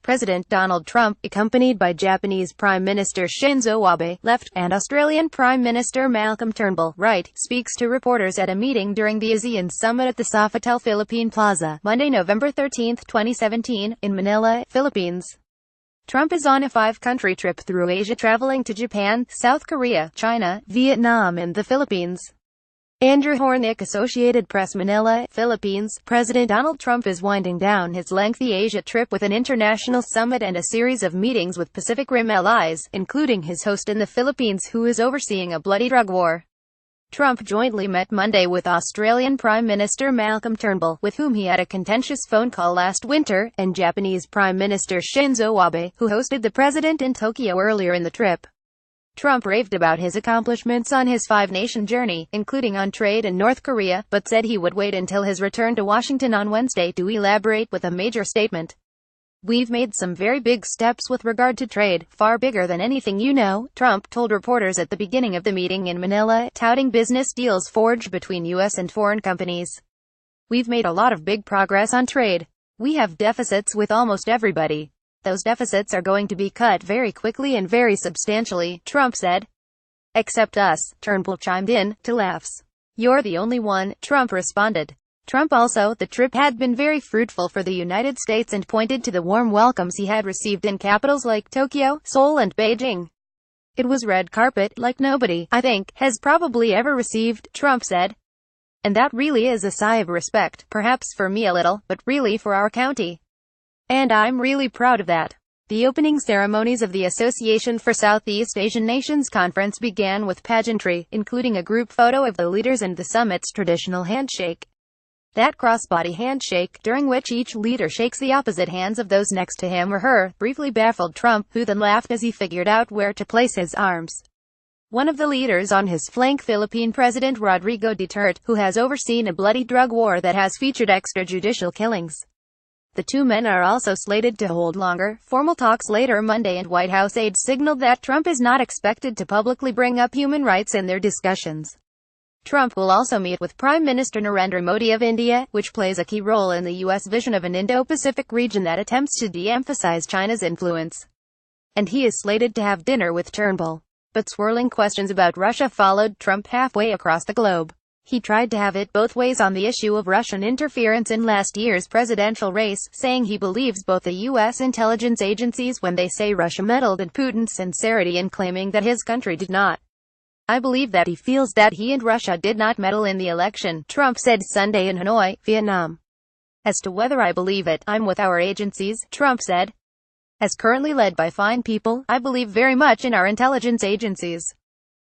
President Donald Trump, accompanied by Japanese Prime Minister Shinzo Abe, left, and Australian Prime Minister Malcolm Turnbull, right, speaks to reporters at a meeting during the ASEAN Summit at the Sofitel Philippine Plaza, Monday, November 13, 2017, in Manila, Philippines. Trump is on a 5-country trip through Asia, traveling to Japan, South Korea, China, Vietnam and the Philippines. Andrew Hornick, Associated Press, Manila, Philippines. President Donald Trump is winding down his lengthy Asia trip with an international summit and a series of meetings with Pacific Rim allies, including his host in the Philippines, who is overseeing a bloody drug war. Trump jointly met Monday with Australian Prime Minister Malcolm Turnbull, with whom he had a contentious phone call last winter, and Japanese Prime Minister Shinzo Abe, who hosted the president in Tokyo earlier in the trip. Trump raved about his accomplishments on his 5-nation journey, including on trade in North Korea, but said he would wait until his return to Washington on Wednesday to elaborate with a major statement. "We've made some very big steps with regard to trade, far bigger than anything you know," Trump told reporters at the beginning of the meeting in Manila, touting business deals forged between U.S. and foreign companies. "We've made a lot of big progress on trade. We have deficits with almost everybody. Those deficits are going to be cut very quickly and very substantially," Trump said. "Except us," Turnbull chimed in, to laughs. "You're the only one," Trump responded. Trump also, the trip had been very fruitful for the United States and pointed to the warm welcomes he had received in capitals like Tokyo, Seoul and Beijing. "It was red carpet, like nobody, I think, has probably ever received," Trump said. "And that really is a sigh of respect, perhaps for me a little, but really for our county. And I'm really proud of that." The opening ceremonies of the Association for Southeast Asian Nations Conference began with pageantry, including a group photo of the leaders and the summit's traditional handshake. That crossbody handshake, during which each leader shakes the opposite hands of those next to him or her, briefly baffled Trump, who then laughed as he figured out where to place his arms. One of the leaders on his flank, Philippine President Rodrigo Duterte, who has overseen a bloody drug war that has featured extrajudicial killings. The two men are also slated to hold longer, formal talks later Monday, and White House aides signaled that Trump is not expected to publicly bring up human rights in their discussions. Trump will also meet with Prime Minister Narendra Modi of India, which plays a key role in the U.S. vision of an Indo-Pacific region that attempts to de-emphasize China's influence. And he is slated to have dinner with Turnbull. But swirling questions about Russia followed Trump halfway across the globe. He tried to have it both ways on the issue of Russian interference in last year's presidential race, saying he believes both the U.S. intelligence agencies when they say Russia meddled and Putin's sincerity in claiming that his country did not. "I believe that he feels that he and Russia did not meddle in the election," Trump said Sunday in Hanoi, Vietnam. "As to whether I believe it, I'm with our agencies," Trump said. "As currently led by fine people, I believe very much in our intelligence agencies."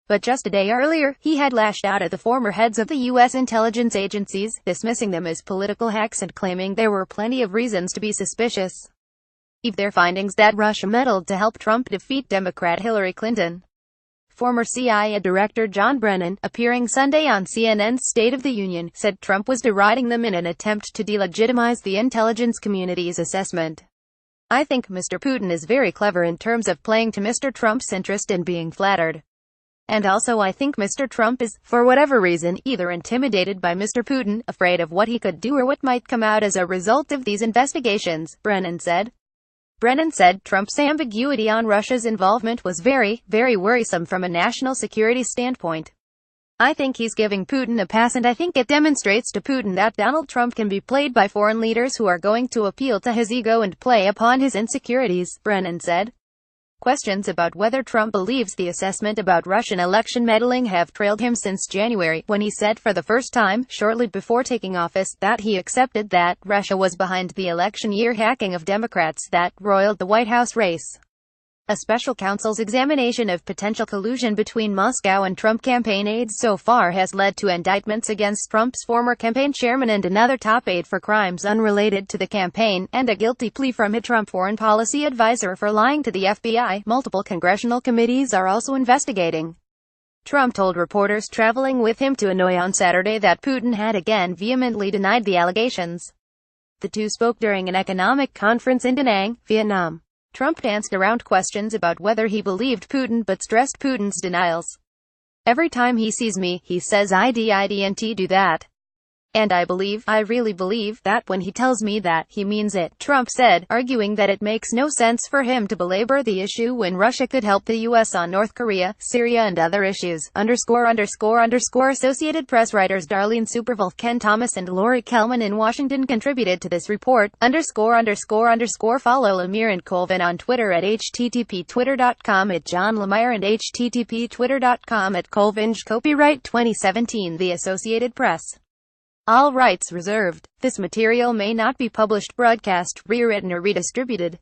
But just a day earlier, he had lashed out at the former heads of the U.S. intelligence agencies, dismissing them as political hacks and claiming there were plenty of reasons to be suspicious of their findings that Russia meddled to help Trump defeat Democrat Hillary Clinton. Former CIA Director John Brennan, appearing Sunday on CNN's State of the Union, said Trump was deriding them in an attempt to delegitimize the intelligence community's assessment. "I think Mr. Putin is very clever in terms of playing to Mr. Trump's interest in being flattered. And also I think Mr. Trump is, for whatever reason, either intimidated by Mr. Putin, afraid of what he could do or what might come out as a result of these investigations," Brennan said. Brennan said Trump's ambiguity on Russia's involvement was very, very worrisome from a national security standpoint. "I think he's giving Putin a pass, and I think it demonstrates to Putin that Donald Trump can be played by foreign leaders who are going to appeal to his ego and play upon his insecurities," Brennan said. Questions about whether Trump believes the assessment about Russian election meddling have trailed him since January, when he said for the first time, shortly before taking office, that he accepted that Russia was behind the election year hacking of Democrats that roiled the White House race. A special counsel's examination of potential collusion between Moscow and Trump campaign aides so far has led to indictments against Trump's former campaign chairman and another top aide for crimes unrelated to the campaign, and a guilty plea from a Trump foreign policy advisor for lying to the FBI. Multiple congressional committees are also investigating. Trump told reporters traveling with him to Hanoi on Saturday that Putin had again vehemently denied the allegations. The two spoke during an economic conference in Da Nang, Vietnam. Trump danced around questions about whether he believed Putin but stressed Putin's denials. "Every time he sees me, he says I didn't do that. And I really believe, that when he tells me that, he means it," Trump said, arguing that it makes no sense for him to belabor the issue when Russia could help the U.S. on North Korea, Syria and other issues. Associated Press writers Darlene Superwolf, Ken Thomas and Lori Kelman in Washington contributed to this report. Follow Lemire and Colvin on Twitter at http://twitter.com at John Lemire and http://twitter.com at Colvinge. Copyright 2017 The Associated Press. All rights reserved. This material may not be published, broadcast, rewritten or redistributed.